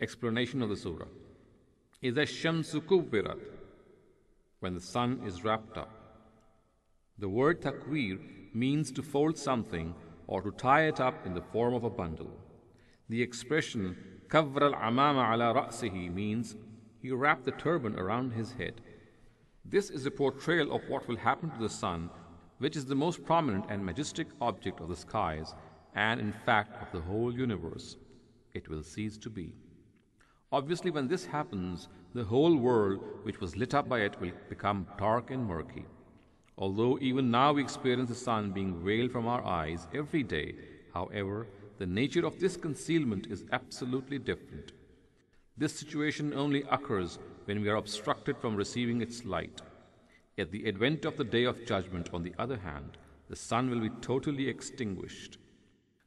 Explanation of the surah. إِذَا الشَّمْسُ كُوِّرَتْ, when the sun is wrapped up. The word takwir means to fold something or to tie it up in the form of a bundle. The expression كَوَّرَ الْعَمَامَ عَلَى رَأْسِهِ means he wrapped the turban around his head. This is a portrayal of what will happen to the sun, which is the most prominent and majestic object of the skies, and in fact of the whole universe. It will cease to be. Obviously, when this happens, the whole world which was lit up by it will become dark and murky. Although even now we experience the sun being veiled from our eyes every day, however, the nature of this concealment is absolutely different. This situation only occurs when we are obstructed from receiving its light. At the advent of the Day of Judgment, on the other hand, the sun will be totally extinguished.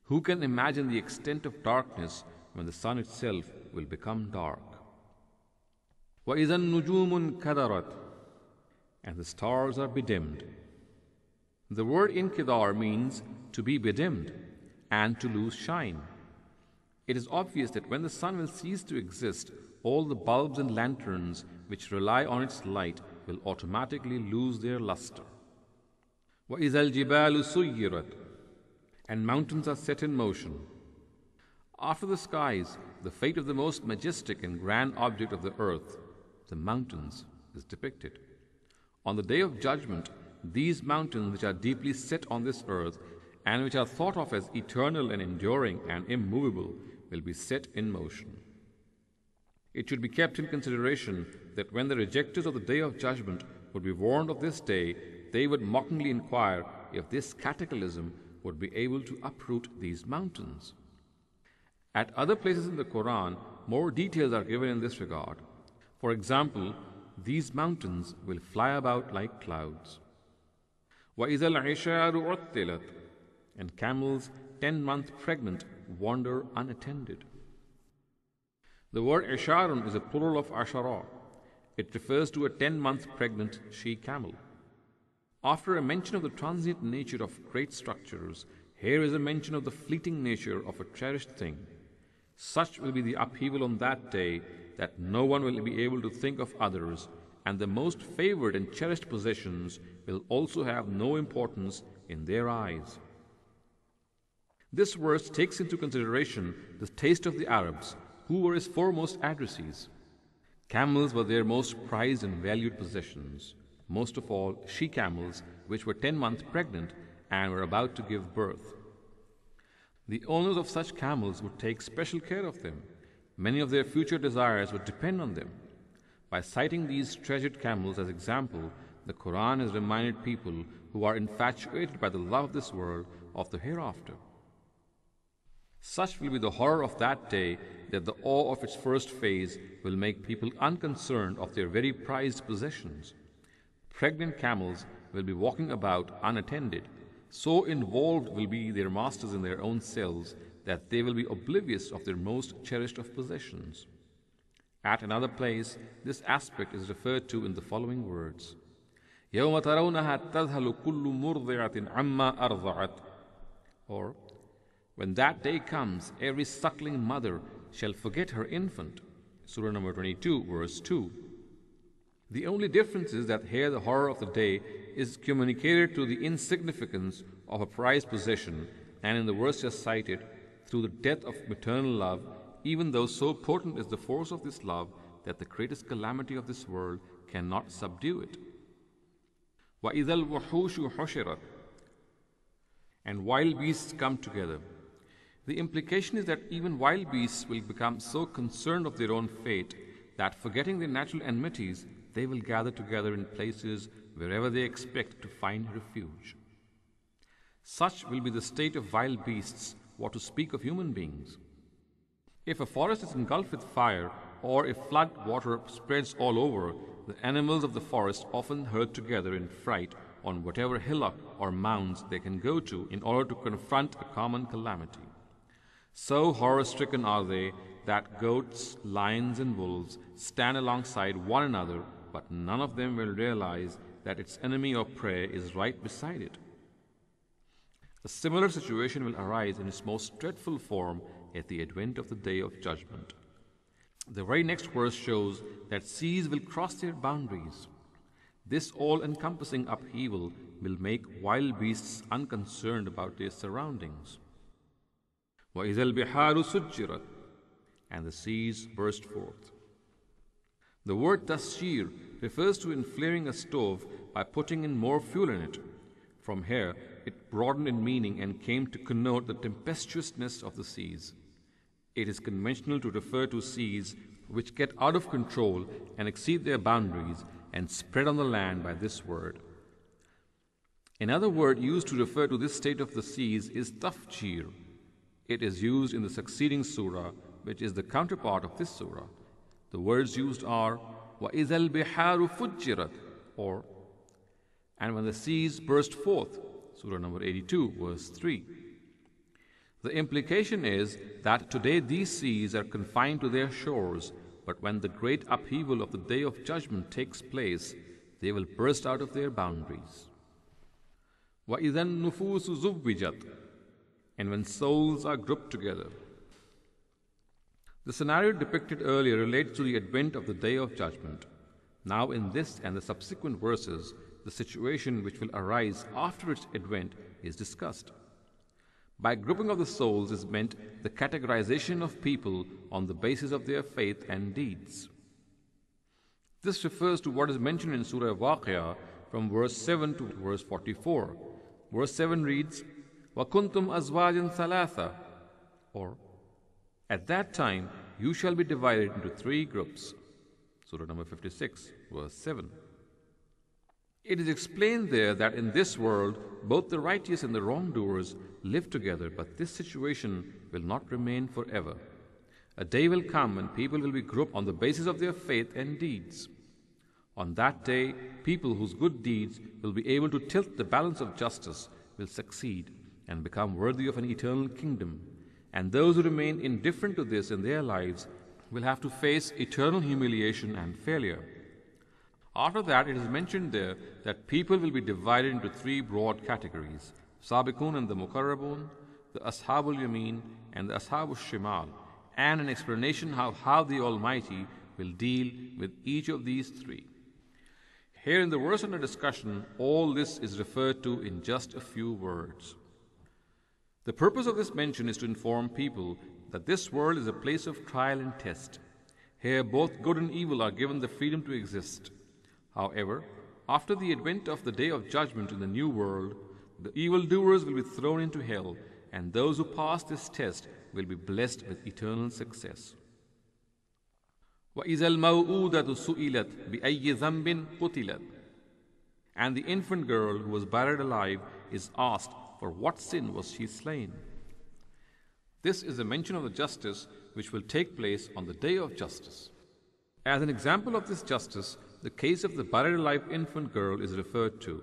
Who can imagine the extent of darkness when the sun itself will become dark? وَإِذَا النُّجُومُ انْكَدَرَتْ, and the stars are bedimmed. The word inkidar means to be bedimmed and to lose shine. It is obvious that when the sun will cease to exist, all the bulbs and lanterns which rely on its light will automatically lose their luster. وَإِذَا الْجِبَالُ سُيِّرَتْ, and mountains are set in motion. After the skies, the fate of the most majestic and grand object of the earth, the mountains, is depicted. On the Day of Judgment, these mountains which are deeply set on this earth and which are thought of as eternal and enduring and immovable will be set in motion. It should be kept in consideration that when the rejectors of the Day of Judgment would be warned of this day, they would mockingly inquire if this cataclysm would be able to uproot these mountains. At other places in the Qur'an, more details are given in this regard. For example, these mountains will fly about like clouds. وَإِذَا الْعِشَارُ عُطِّلَتْ, and camels 10-month pregnant wander unattended. The word isharun is a plural of ashara. It refers to a 10-month pregnant she-camel. After a mention of the transient nature of great structures, here is a mention of the fleeting nature of a cherished thing. Such will be the upheaval on that day that no one will be able to think of others, and the most favored and cherished possessions will also have no importance in their eyes. This verse takes into consideration the taste of the Arabs, who were his foremost addressees. Camels were their most prized and valued possessions, most of all she-camels, which were 10 months pregnant and were about to give birth. The owners of such camels would take special care of them. Many of their future desires would depend on them. By citing these treasured camels as example, the Quran has reminded people who are infatuated by the love of this world of the hereafter. Such will be the horror of that day that the awe of its first phase will make people unconcerned of their very prized possessions. Pregnant camels will be walking about unattended. So involved will be their masters in their own selves that they will be oblivious of their most cherished of possessions. At another place, this aspect is referred to in the following words: يَوْمَ تَرَوْنَهَا تَذْهَلُ كُلُّ مُرْضِعَةٍ عَمَّا أَرْضَعَتْ, or when that day comes, every suckling mother shall forget her infant. Surah number 22, verse 2. The only difference is that here the horror of the day is communicated through the insignificance of a prized possession, and in the verse just cited, through the death of maternal love, even though so potent is the force of this love that the greatest calamity of this world cannot subdue it. وَإِذَا الْوُحُوشُ حُشِرَتْ, and wild beasts come together. The implication is that even wild beasts will become so concerned of their own fate that, forgetting their natural enmities, they will gather together in places wherever they expect to find refuge. Such will be the state of wild beasts, what to speak of human beings. If a forest is engulfed with fire, or if flood water spreads all over, the animals of the forest often herd together in fright on whatever hillock or mounds they can go to in order to confront a common calamity. So horror-stricken are they that goats, lions, and wolves stand alongside one another, but none of them will realize that its enemy or prey is right beside it. A similar situation will arise in its most dreadful form at the advent of the Day of Judgment. The very next verse shows that seas will cross their boundaries. This all-encompassing upheaval will make wild beasts unconcerned about their surroundings. وَإِذَا الْبِحَارُ سُجِّرَتْ, and the seas burst forth. The word tasjir refers to inflaring a stove by putting in more fuel in it. From here, it broadened in meaning and came to connote the tempestuousness of the seas. It is conventional to refer to seas which get out of control and exceed their boundaries and spread on the land by this word. Another word used to refer to this state of the seas is tafjir. It is used in the succeeding surah, which is the counterpart of this surah. The words used are وَإِذَا الْبِحَارُ فُجِّرَتْ, or and when the seas burst forth, surah number 82, verse 3. The implication is that today these seas are confined to their shores, but when the great upheaval of the Day of Judgment takes place, they will burst out of their boundaries. وَإِذَا النُّفُوسُ زُوِّجَتْ, and when souls are grouped together. The scenario depicted earlier relates to the advent of the Day of Judgment. Now in this and the subsequent verses, the situation which will arise after its advent is discussed. By grouping of the souls is meant the categorization of people on the basis of their faith and deeds. This refers to what is mentioned in Surah Waqi'ah from verse 7 to verse 44. Verse 7 reads, وَكُنْتُمْ أَزْوَاجًا ثَلَاثًا, or at that time you shall be divided into three groups. Surah number 56, verse 7. It is explained there that in this world both the righteous and the wrongdoers live together, but this situation will not remain forever. A day will come when people will be grouped on the basis of their faith and deeds. On that day, people whose good deeds will be able to tilt the balance of justice will succeed and become worthy of an eternal kingdom, and those who remain indifferent to this in their lives will have to face eternal humiliation and failure. After that, it is mentioned there that people will be divided into three broad categories: Sabiqun and the Muqarrabun, the Ashabul Yamin and the Ashabul Shimal, and an explanation of how the Almighty will deal with each of these three. Here in the verse under discussion, all this is referred to in just a few words. The purpose of this mention is to inform people that this world is a place of trial and test. Here both good and evil are given the freedom to exist. However, after the advent of the Day of Judgment in the new world, the evildoers will be thrown into hell, and those who pass this test will be blessed with eternal success. وَإِذَا الْمَوْءُودَةُ سُئِلَتْ بِأَيِّ ذَنْبٍ قُتِلَتْ, and the infant girl who was buried alive is asked, for what sin was she slain? This is a mention of the justice which will take place on the Day of Justice. As an example of this justice, the case of the buried alive infant girl is referred to.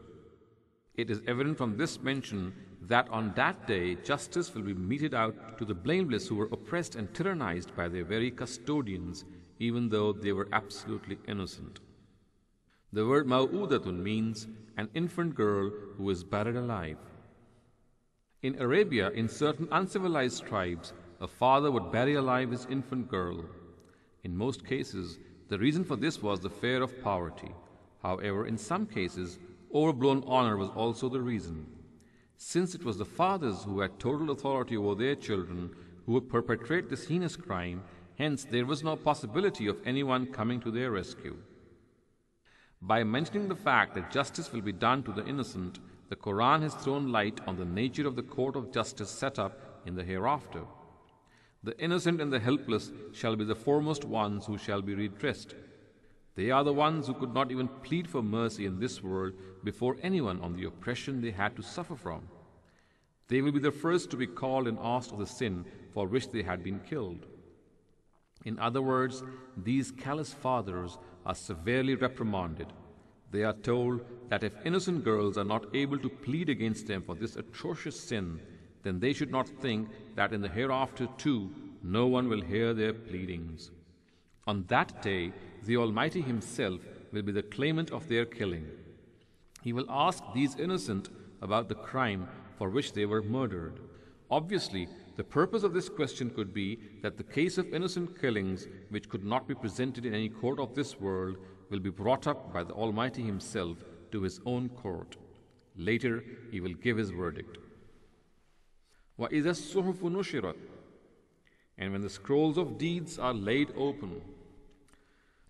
It is evident from this mention that on that day justice will be meted out to the blameless who were oppressed and tyrannized by their very custodians, even though they were absolutely innocent. The word maw'udatun means an infant girl who is buried alive. In Arabia, in certain uncivilized tribes, a father would bury alive his infant girl. In most cases, the reason for this was the fear of poverty. However, in some cases, overblown honor was also the reason. Since it was the fathers who had total authority over their children who would perpetrate this heinous crime, hence there was no possibility of anyone coming to their rescue. By mentioning the fact that justice will be done to the innocent, the Qur'an has thrown light on the nature of the court of justice set up in the hereafter. The innocent and the helpless shall be the foremost ones who shall be redressed. They are the ones who could not even plead for mercy in this world before anyone on the oppression they had to suffer from. They will be the first to be called and asked of the sin for which they had been killed. In other words, these callous fathers are severely reprimanded. They are told that if innocent girls are not able to plead against them for this atrocious sin, then they should not think that in the hereafter too no one will hear their pleadings. On that day, the Almighty Himself will be the claimant of their killing. He will ask these innocent about the crime for which they were murdered. Obviously, The purpose of this question could be that the case of innocent killings, which could not be presented in any court of this world, will be brought up by the Almighty Himself to His own court. Later, He will give His verdict. وَإِذَا الصُّحُفُ نُشِرَتْ, and when the scrolls of deeds are laid open.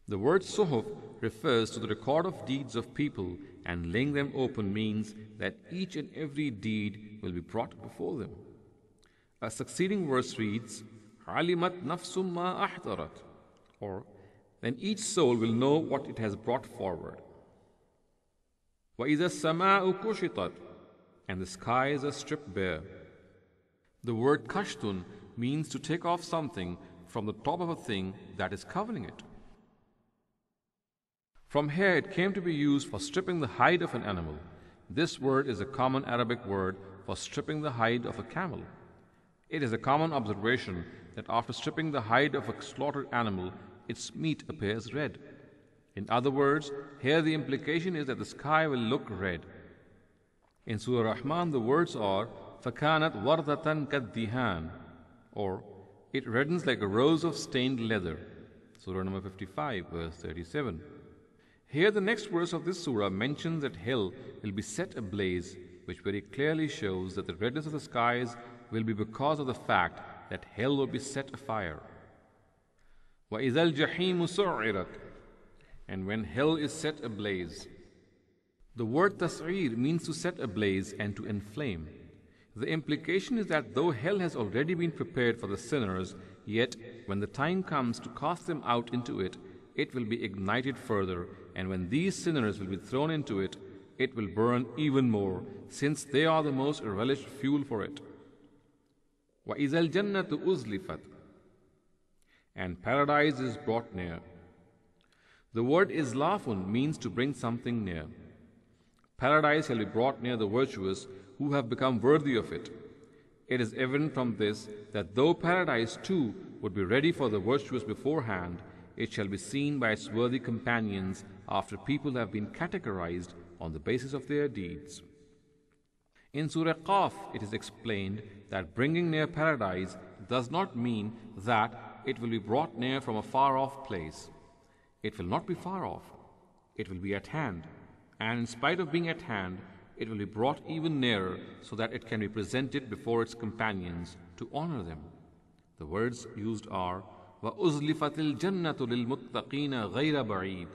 The word suhuf refers to the record of deeds of people, and laying them open means that each and every deed will be brought before them. A succeeding verse reads, عَلِمَتْ نَفْسٌ مَا أَحْضَرَتْ, or then each soul will know what it has brought forward. وَإِذَا السَّمَاءُ كُشِطَتْ, and the skies are stripped bare. The word kashtun means to take off something from the top of a thing that is covering it. From here it came to be used for stripping the hide of an animal. This word is a common Arabic word for stripping the hide of a camel. It is a common observation that after stripping the hide of a slaughtered animal, its meat appears red. In other words, here the implication is that the sky will look red. In Surah Rahman, the words are فَكَانَتْ وَرْضَةً كَالدِّهَانِ, or it reddens like a rose of stained leather. Surah number 55, verse 37. Here the next verse of this surah mentions that hell will be set ablaze, which very clearly shows that the redness of the skies will be because of the fact that hell will be set afire. وَإِذَا الْجَحِيمُ سُعِّرَتْ, and when hell is set ablaze. The word tas'ir means to set ablaze and to inflame. The implication is that though hell has already been prepared for the sinners, yet when the time comes to cast them out into it, it will be ignited further, and when these sinners will be thrown into it, it will burn even more, since they are the most relished fuel for it. وَإِذَا الْجَنَّةُ أُزْلِفَتْ, and paradise is brought near. The word islafun means to bring something near. Paradise shall be brought near the virtuous who have become worthy of it. It is evident from this that though paradise too would be ready for the virtuous beforehand, it shall be seen by its worthy companions after people have been categorized on the basis of their deeds. In Surah Qaf, it is explained that bringing near paradise does not mean that it will be brought near from a far-off place. It will not be far off. It will be at hand. And in spite of being at hand, it will be brought even nearer so that it can be presented before its companions to honor them. The words used are وَأُزْلِفَتِ الْجَنَّةُ لِلْمُتَّقِينَ غَيْرَ بَعِيدٍ,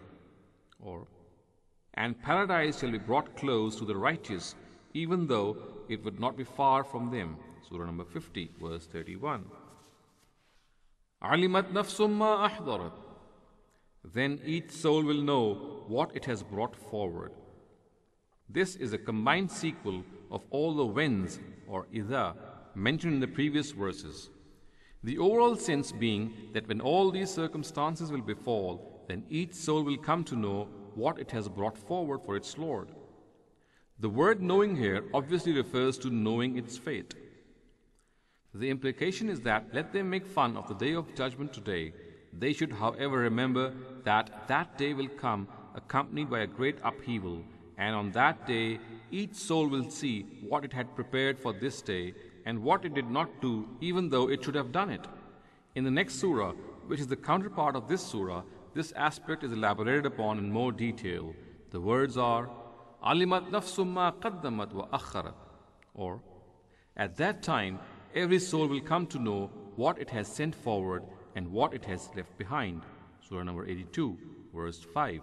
or and paradise shall be brought close to the righteous, even though it would not be far from them. Surah number 50, verse 31. عَلِمَتْ نَفْسٌ مَا أَحْضَرَتْ, then each soul will know what it has brought forward. This is a combined sequel of all the whens or idha mentioned in the previous verses. The overall sense being that when all these circumstances will befall, then each soul will come to know what it has brought forward for its Lord. The word knowing here obviously refers to knowing its fate. The implication is that let them make fun of the day of judgment today. They should, however, remember that that day will come accompanied by a great upheaval, and on that day each soul will see what it had prepared for this day and what it did not do, even though it should have done it. In the next surah, which is the counterpart of this surah, this aspect is elaborated upon in more detail. The words are عَلِمَتْ نَفْسٌ مَا قَدَّمَتْ وَأَخَّرَتْ, or at that time every soul will come to know what it has sent forward and what it has left behind. Surah number 82, verse 5.